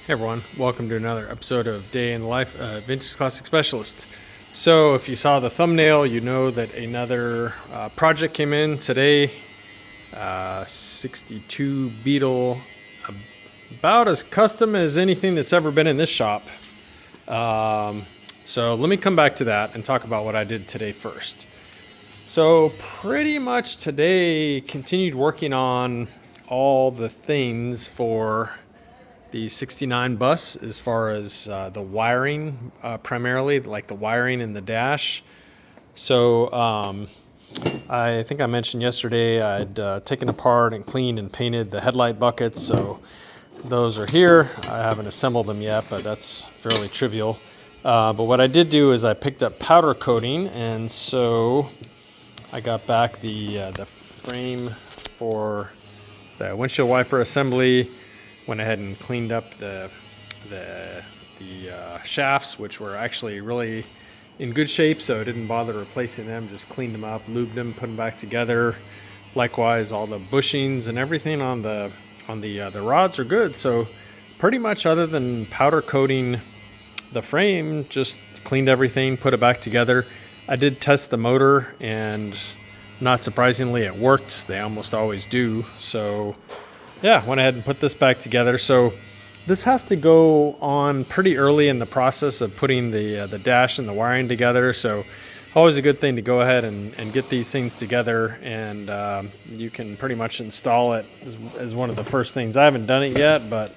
Hey everyone, welcome to another episode of Day in the Life of Vintage Classic Specialist. So if you saw the thumbnail, you know that another project came in today. 62 Beetle, about as custom as anything that's ever been in this shop. So let me come back to that and talk about what I did today first. So pretty much today continued working on all the things for the 69 bus as far as the wiring, primarily like the wiring in the dash. So I think I mentioned yesterday I'd taken apart and cleaned and painted the headlight buckets. So those are here. I haven't assembled them yet, but that's fairly trivial. But what I did do is I picked up powder coating, and so I got back the frame for the windshield wiper assembly. Went ahead and cleaned up the shafts, which were actually really in good shape, so I didn't bother replacing them. Just cleaned them up, lubed them, put them back together. Likewise, all the bushings and everything on the rods are good. So pretty much, other than powder coating the frame, just cleaned everything, put it back together. I did test the motor, and not surprisingly, it worked. They almost always do. So yeah, went ahead and put this back together. So this has to go on pretty early in the process of putting the dash and the wiring together. So always a good thing to go ahead and get these things together, and you can pretty much install it as one of the first things. I haven't done it yet, but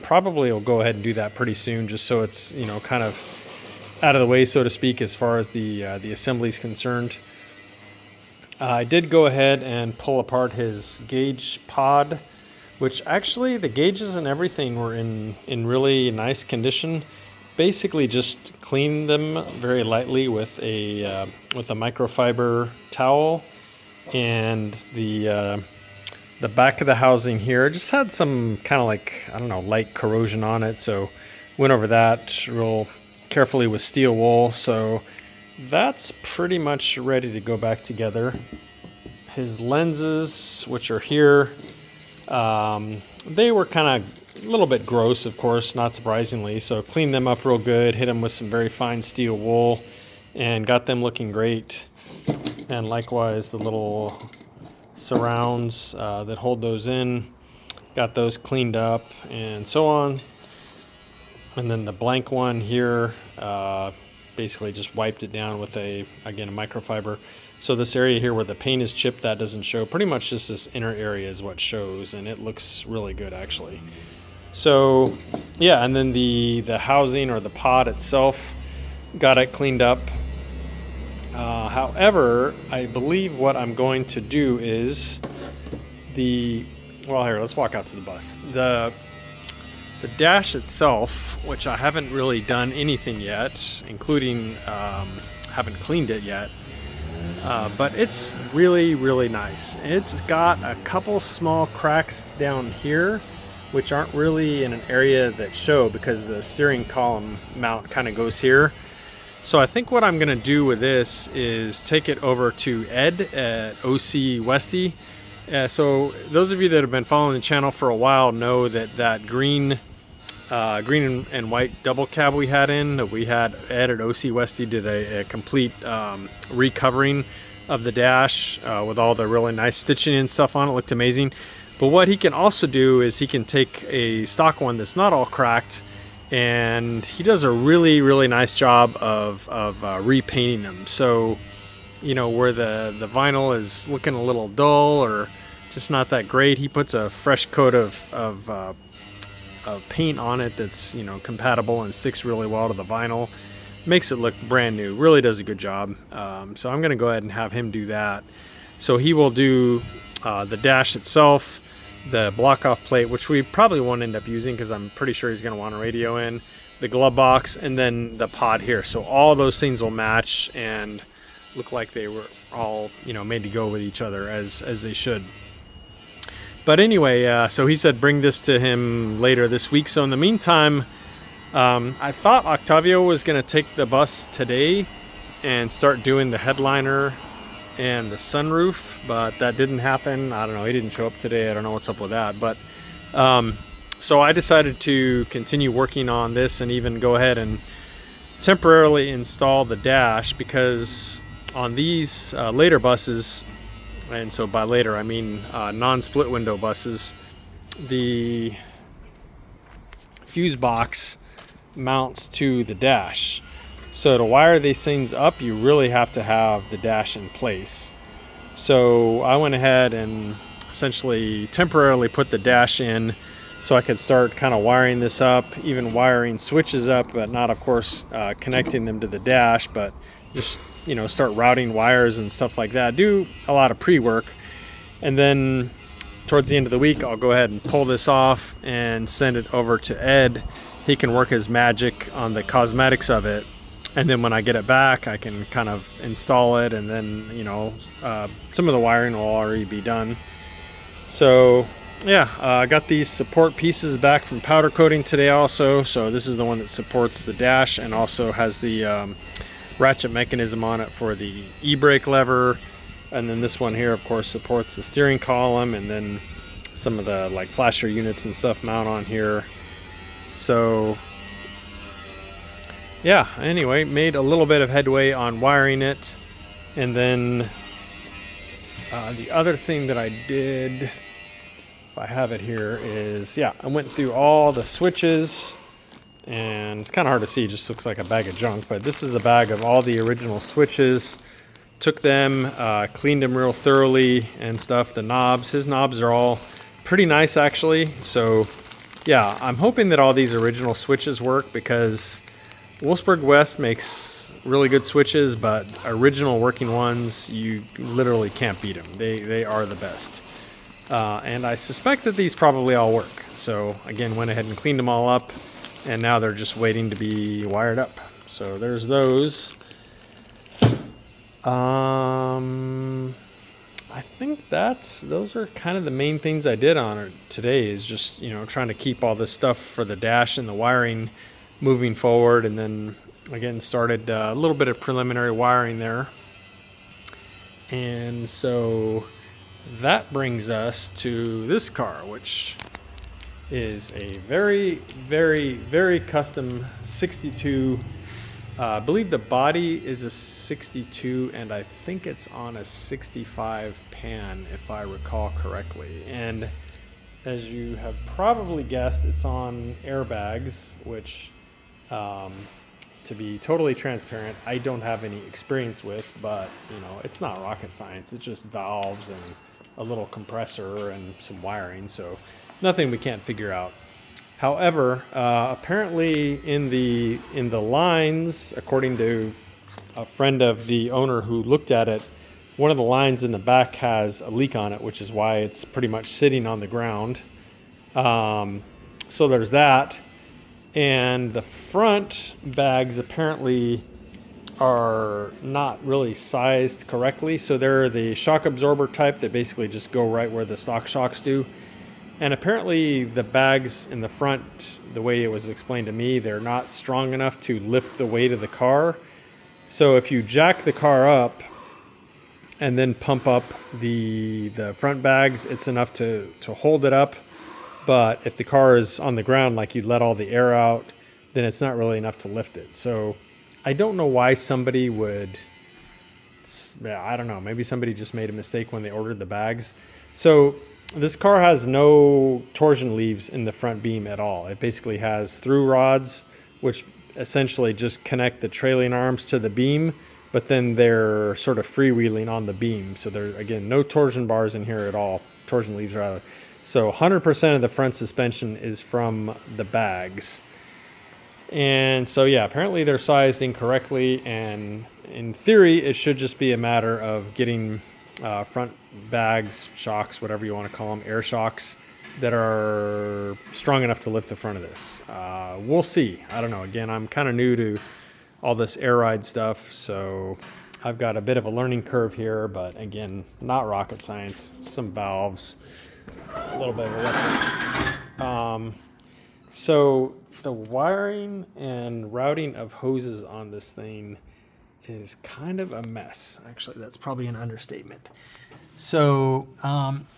probably will go ahead and do that pretty soon, just so it's, you know, kind of out of the way, so to speak, as far as the assembly is concerned. I did go ahead and pull apart his gauge pod, which actually the gauges and everything were in really nice condition. Basically just cleaned them very lightly with a microfiber towel, and the back of the housing here just had some kind of like, I don't know, light corrosion on it. So went over that real carefully with steel wool. So that's pretty much ready to go back together. His lenses, which are here, they were kind of a little bit gross, of course, not surprisingly. So cleaned them up real good, hit them with some very fine steel wool, and got them looking great. And likewise, the little surrounds that hold those in, got those cleaned up and so on. And then the blank one here, basically just wiped it down with a microfiber. So this area here where the paint is chipped, that doesn't show. Pretty much just this inner area is what shows, and it looks really good actually. So yeah, and then the housing or the pod itself, got it cleaned up. However, I believe what I'm going to do is here, let's walk out to the bus. The dash itself, which I haven't really done anything yet, including haven't cleaned it yet, but it's really, really nice. It's got a couple small cracks down here, which aren't really in an area that show because the steering column mount kind of goes here. So I think what I'm going to do with this is take it over to Ed at OC Westy. So those of you that have been following the channel for a while know that green and white double cab we had Ed at OC Westy did a complete recovering of the dash with all the really nice stitching and stuff on it. Looked amazing. But what he can also do is he can take a stock one that's not all cracked, and he does a really, really nice job of repainting them. So, you know, where the vinyl is looking a little dull or just not that great, he puts a fresh coat of paint on it that's, you know, compatible and sticks really well to the vinyl. Makes it look brand new. Really does a good job. So I'm going to go ahead and have him do that. So he will do the dash itself, the block off plate, which we probably won't end up using because I'm pretty sure he's going to want a radio in, the glove box, and then the pod here. So all those things will match and look like they were all, you know, made to go with each other as they should. But anyway, so he said bring this to him later this week. So in the meantime, I thought Octavio was going to take the bus today and start doing the headliner and the sunroof, but that didn't happen. I don't know. He didn't show up today. I don't know what's up with that. But So I decided to continue working on this and even go ahead and temporarily install the dash, because on these later buses, and so by later I mean non-split window buses, the fuse box mounts to the dash. So to wire these things up, you really have to have the dash in place. So I went ahead and essentially temporarily put the dash in so I could start kind of wiring this up, even wiring switches up, but not, of course, connecting them to the dash, but just, you know, start routing wires and stuff like that. Do a lot of pre-work. And then towards the end of the week, I'll go ahead and pull this off and send it over to Ed. He can work his magic on the cosmetics of it. And then when I get it back, I can kind of install it, and then, you know, some of the wiring will already be done. So yeah, I got these support pieces back from powder coating today also. So this is the one that supports the dash and also has the ratchet mechanism on it for the e-brake lever. And then this one here, of course, supports the steering column, and then some of the like flasher units and stuff mount on here. So yeah, anyway, made a little bit of headway on wiring it. And then the other thing that I did, if I have it here, is, yeah, I went through all the switches, and it's kind of hard to see, it just looks like a bag of junk, but this is a bag of all the original switches. Took them, cleaned them real thoroughly and stuff. The knobs, his knobs are all pretty nice actually. So yeah, I'm hoping that all these original switches work, because Wolfsburg West makes really good switches, but original working ones, you literally can't beat them. They are the best. And I suspect that these probably all work. So again, went ahead and cleaned them all up, and now they're just waiting to be wired up. So there's those. I think those are kind of the main things I did on it today, is just, you know, trying to keep all this stuff for the dash and the wiring moving forward. And then again, started a little bit of preliminary wiring there. And so that brings us to this car, which is a very, very, very custom 62. I believe the body is a 62, and I think it's on a 65 pan, if I recall correctly. And as you have probably guessed, it's on airbags, which, to be totally transparent, I don't have any experience with, but, you know, it's not rocket science. It's just valves and a little compressor and some wiring, so nothing we can't figure out. However, apparently in the lines, according to a friend of the owner who looked at it, one of the lines in the back has a leak on it, which is why it's pretty much sitting on the ground. So there's that. And the front bags apparently are not really sized correctly. So they're the shock absorber type that basically just go right where the stock shocks do. And apparently the bags in the front, the way it was explained to me, they're not strong enough to lift the weight of the car. So if you jack the car up and then pump up the front bags, it's enough to hold it up. But if the car is on the ground, like you let all the air out, then it's not really enough to lift it. So I don't know why somebody would, I don't know, maybe somebody just made a mistake when they ordered the bags. So this car has no torsion leaves in the front beam at all. It basically has through rods, which essentially just connect the trailing arms to the beam, but then they're sort of freewheeling on the beam. So there, again, no torsion bars in here at all, torsion leaves rather. So 100% of the front suspension is from the bags. And so yeah, apparently they're sized incorrectly, and in theory it should just be a matter of getting front bags, shocks, whatever you want to call them, air shocks that are strong enough to lift the front of this. We'll see. I don't know. Again, I'm kind of new to all this air ride stuff, so I've got a bit of a learning curve here, but again, not rocket science. Some valves, a little bit of electric. So the wiring and routing of hoses on this thing is kind of a mess. Actually, that's probably an understatement. So,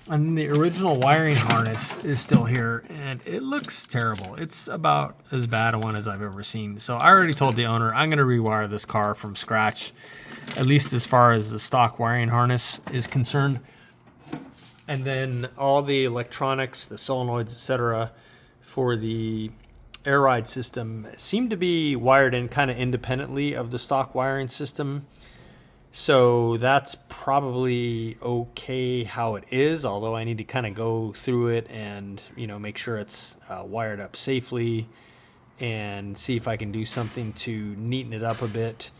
and the original wiring harness is still here, and it looks terrible. It's about as bad a one as I've ever seen. So I already told the owner I'm going to rewire this car from scratch, at least as far as the stock wiring harness is concerned. And then all the electronics, the solenoids, etc., for the air ride system seem to be wired in kind of independently of the stock wiring system. So that's probably okay how it is, although I need to kind of go through it and, you know, make sure it's wired up safely and see if I can do something to neaten it up a bit.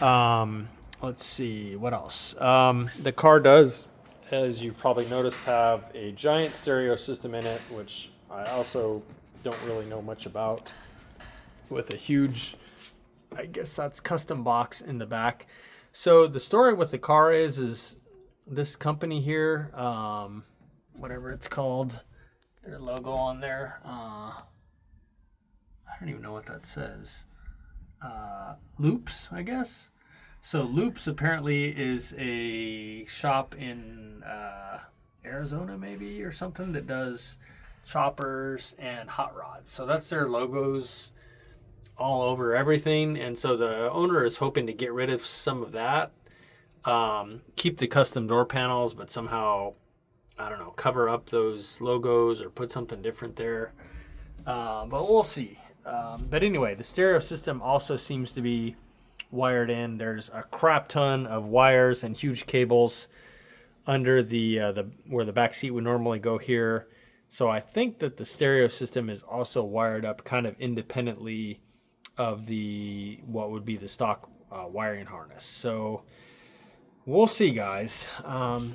Let's see, what else? The car does, as you've probably noticed, have a giant stereo system in it, which I also don't really know much about, with a huge, I guess that's custom box in the back. So the story with the car is this company here, whatever it's called, their logo on there. I don't even know what that says. Loops, I guess. So Loops apparently is a shop in Arizona maybe or something that does choppers and hot rods. So that's their logos all over everything, and so the owner is hoping to get rid of some of that, keep the custom door panels, but somehow, I don't know, cover up those logos or put something different there, but we'll see. But anyway, the stereo system also seems to be wired in. There's a crap ton of wires and huge cables under the where the back seat would normally go here, so I think that the stereo system is also wired up kind of independently of the what would be the stock wiring harness. So we'll see, guys. On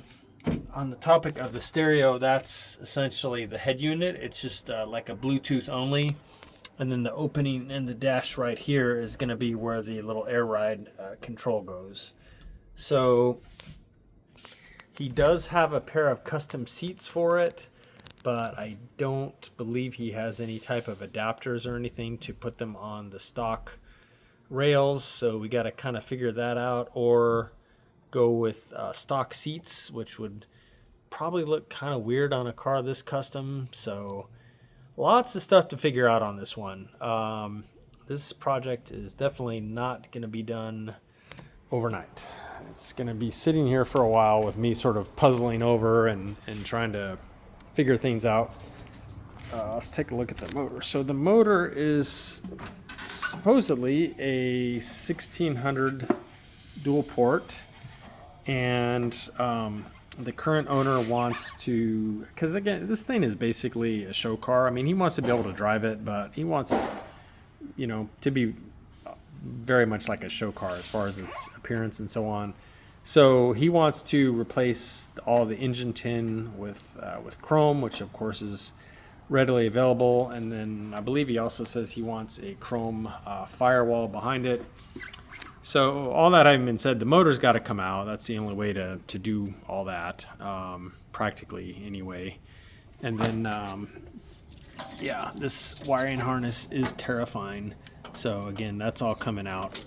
the topic of the stereo, that's essentially the head unit. It's just like a Bluetooth only, and then the opening in the dash right here is going to be where the little air ride control goes. So he does have a pair of custom seats for it, but I don't believe he has any type of adapters or anything to put them on the stock rails. So we got to kind of figure that out, or go with stock seats, which would probably look kind of weird on a car this custom. So lots of stuff to figure out on this one. This project is definitely not going to be done overnight. It's going to be sitting here for a while with me sort of puzzling over and trying to figure things out. Let's take a look at the motor. So the motor is supposedly a 1600 dual port, and the current owner wants to, because again, this thing is basically a show car. I mean, he wants to be able to drive it, but he wants it, you know, to be very much like a show car as far as its appearance and so on. So he wants to replace all the engine tin with chrome, which of course is readily available. And then I believe he also says he wants a chrome firewall behind it. So all that having been said, the motor's got to come out. That's the only way to do all that, practically anyway. And then, yeah, this wiring harness is terrifying. So again, that's all coming out.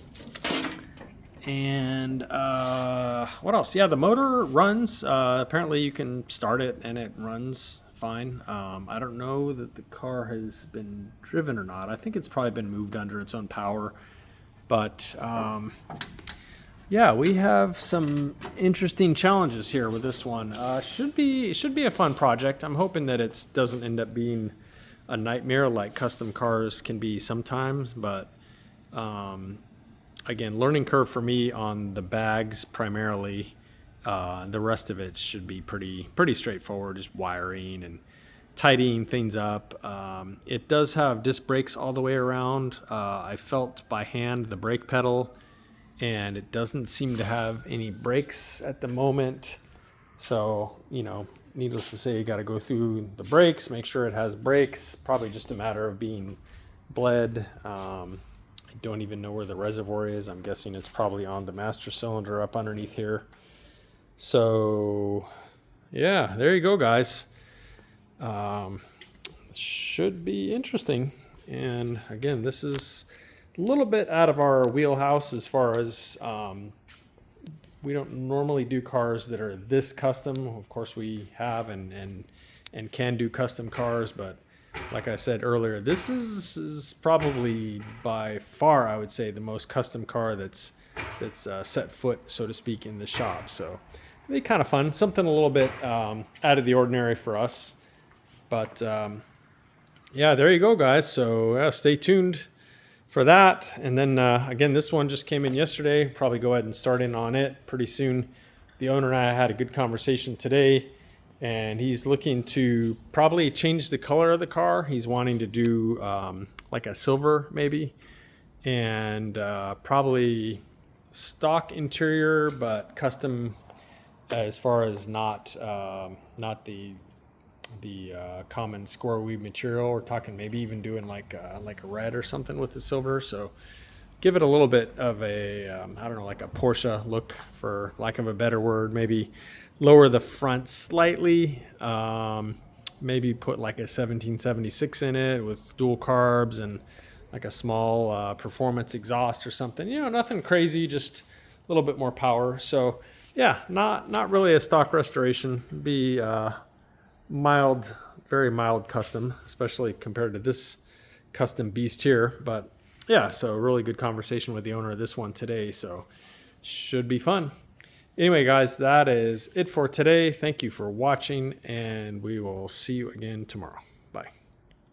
And what else? Yeah, the motor runs. Apparently you can start it and it runs fine. I don't know that the car has been driven or not. I think it's probably been moved under its own power. But yeah, we have some interesting challenges here with this one. Should be a fun project. I'm hoping that it doesn't end up being a nightmare like custom cars can be sometimes. But again, learning curve for me on the bags primarily. The rest of it should be pretty straightforward, just wiring and tidying things up. It does have disc brakes all the way around. I felt by hand the brake pedal, and it doesn't seem to have any brakes at the moment. So, you know, needless to say, you got to go through the brakes, make sure it has brakes. Probably just a matter of being bled. I don't even know where the reservoir is. I'm guessing it's probably on the master cylinder up underneath here. So yeah, there you go, guys. Should be interesting. And again, this is little bit out of our wheelhouse as far as we don't normally do cars that are this custom. Of course, we have and can do custom cars, but like I said earlier, this is probably by far, I would say, the most custom car that's set foot, so to speak, in the shop. So it'd be kind of fun, something a little bit out of the ordinary for us. But yeah, there you go, guys. So stay tuned for that. And then again, this one just came in yesterday. Probably go ahead and start in on it pretty soon. The owner and I had a good conversation today, and he's looking to probably change the color of the car. He's wanting to do like a silver maybe, and probably stock interior, but custom as far as not the common square weave material. We're talking maybe even doing like a red or something with the silver. So give it a little bit of a I don't know, like a Porsche look, for lack of a better word. Maybe lower the front slightly. Maybe put like a 1776 in it with dual carbs and like a small performance exhaust or something. You know, nothing crazy, just a little bit more power. So yeah, not really a stock restoration. Be mild, very mild custom, especially compared to this custom beast here. But yeah, so really good conversation with the owner of this one today. So should be fun. Anyway, guys, that is it for today. Thank you for watching, and we will see you again tomorrow. Bye.